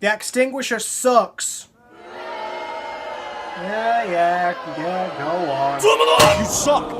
The Axtinguisher sucks. Yeah, go on. You suck!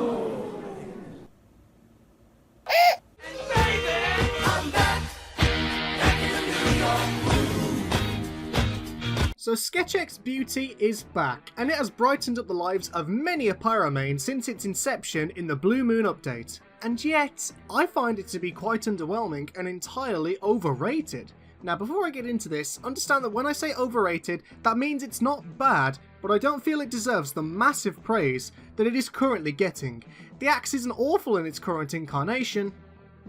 So SketchX's beauty is back, and it has brightened up the lives of many a Pyro main since its inception in the Blue Moon update. And yet, I find it to be quite underwhelming and entirely overrated. Now before I get into this, understand that when I say overrated, that means it's not bad, but I don't feel it deserves the massive praise that it is currently getting. The axe isn't awful in its current incarnation,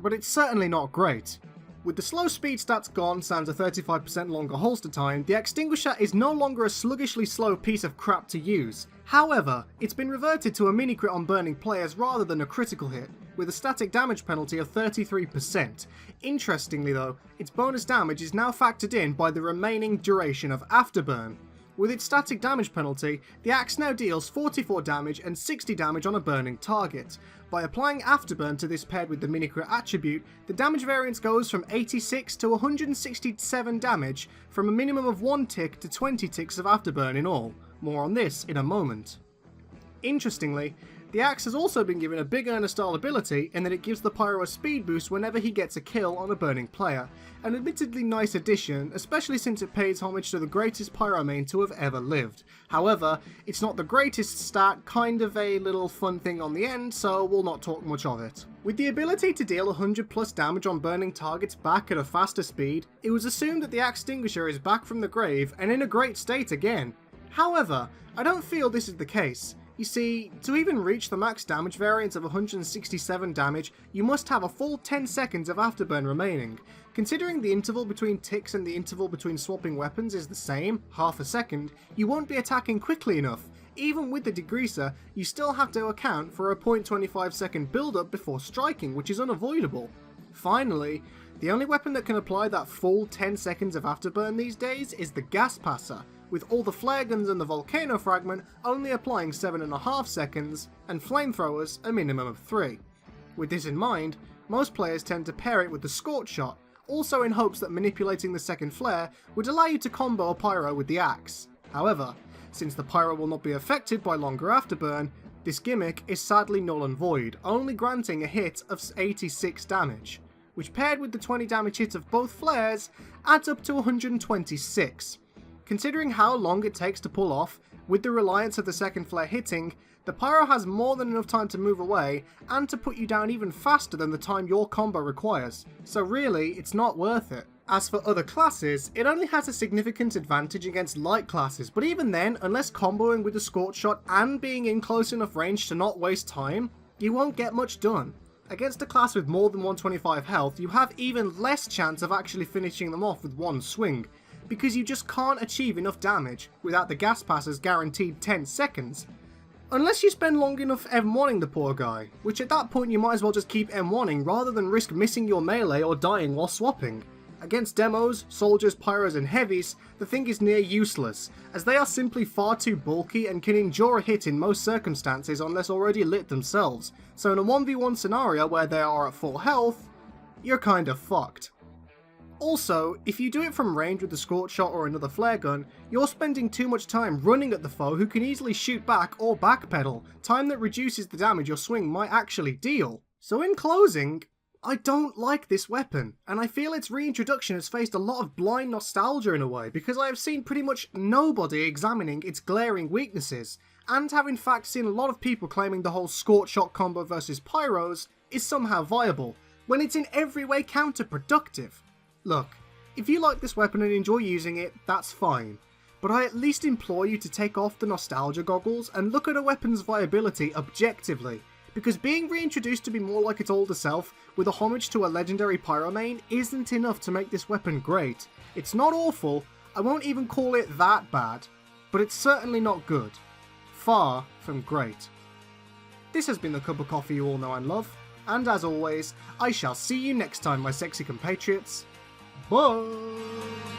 but it's certainly not great. With the slow speed stats gone sans a 35% longer holster time, the Axtinguisher is no longer a sluggishly slow piece of crap to use. However, it's been reverted to a mini crit on burning players rather than a critical hit, with a static damage penalty of 33%. Interestingly though, its bonus damage is now factored in by the remaining duration of afterburn. With its static damage penalty, the axe now deals 44 damage and 60 damage on a burning target. By applying afterburn to this paired with the minicrit attribute, the damage variance goes from 86 to 167 damage, from a minimum of 1 tick to 20 ticks of afterburn in all. More on this in a moment. Interestingly, the axe has also been given a big earner style ability in that it gives the Pyro a speed boost whenever he gets a kill on a burning player, an admittedly nice addition, especially since it pays homage to the greatest Pyro main to have ever lived. However, it's not the greatest stat, kind of a little fun thing on the end, so we'll not talk much of it. With the ability to deal 100 plus damage on burning targets back at a faster speed, it was assumed that the Axtinguisher is back from the grave and in a great state again. However, I don't feel this is the case. You see, to even reach the max damage variance of 167 damage, you must have a full 10 seconds of afterburn remaining. Considering the interval between ticks and the interval between swapping weapons is the same, half a second, you won't be attacking quickly enough. Even with the degreaser, you still have to account for a 0.25 second build up before striking, which is unavoidable. Finally, the only weapon that can apply that full 10 seconds of afterburn these days is the gas passer, with all the flare guns and the volcano fragment only applying 7.5 seconds, and flamethrowers a minimum of 3. With this in mind, most players tend to pair it with the scorch shot, also in hopes that manipulating the second flare would allow you to combo a pyro with the axe. However, since the pyro will not be affected by longer afterburn, this gimmick is sadly null and void, only granting a hit of 86 damage, which paired with the 20 damage hit of both flares adds up to 126. Considering how long it takes to pull off, with the reliance of the second flare hitting, the pyro has more than enough time to move away and to put you down even faster than the time your combo requires, so really it's not worth it. As for other classes, it only has a significant advantage against light classes, but even then, unless comboing with the scorch shot and being in close enough range to not waste time, you won't get much done. Against a class with more than 125 health, you have even less chance of actually finishing them off with one swing, because you just can't achieve enough damage without the gas passer's guaranteed 10 seconds. Unless you spend long enough M1ing the poor guy, which at that point you might as well just keep M1ing rather than risk missing your melee or dying while swapping. Against demos, soldiers, pyros and heavies, the thing is near useless, as they are simply far too bulky and can endure a hit in most circumstances unless already lit themselves, so in a 1v1 scenario where they are at full health, you're kinda fucked. Also, if you do it from range with the scorch shot or another flare gun, you're spending too much time running at the foe who can easily shoot back or backpedal, time that reduces the damage your swing might actually deal. So in closing, I don't like this weapon, and I feel its reintroduction has faced a lot of blind nostalgia in a way, because I have seen pretty much nobody examining its glaring weaknesses, and have in fact seen a lot of people claiming the whole scorch shot combo versus pyros is somehow viable, when it's in every way counterproductive. Look, if you like this weapon and enjoy using it, that's fine, but I at least implore you to take off the nostalgia goggles and look at a weapon's viability objectively, because being reintroduced to be more like its older self with a homage to a legendary pyro main isn't enough to make this weapon great. It's not awful, I won't even call it that bad, but it's certainly not good. Far from great. This has been the cup of coffee you all know and love, and as always, I shall see you next time, my sexy compatriots. Bye!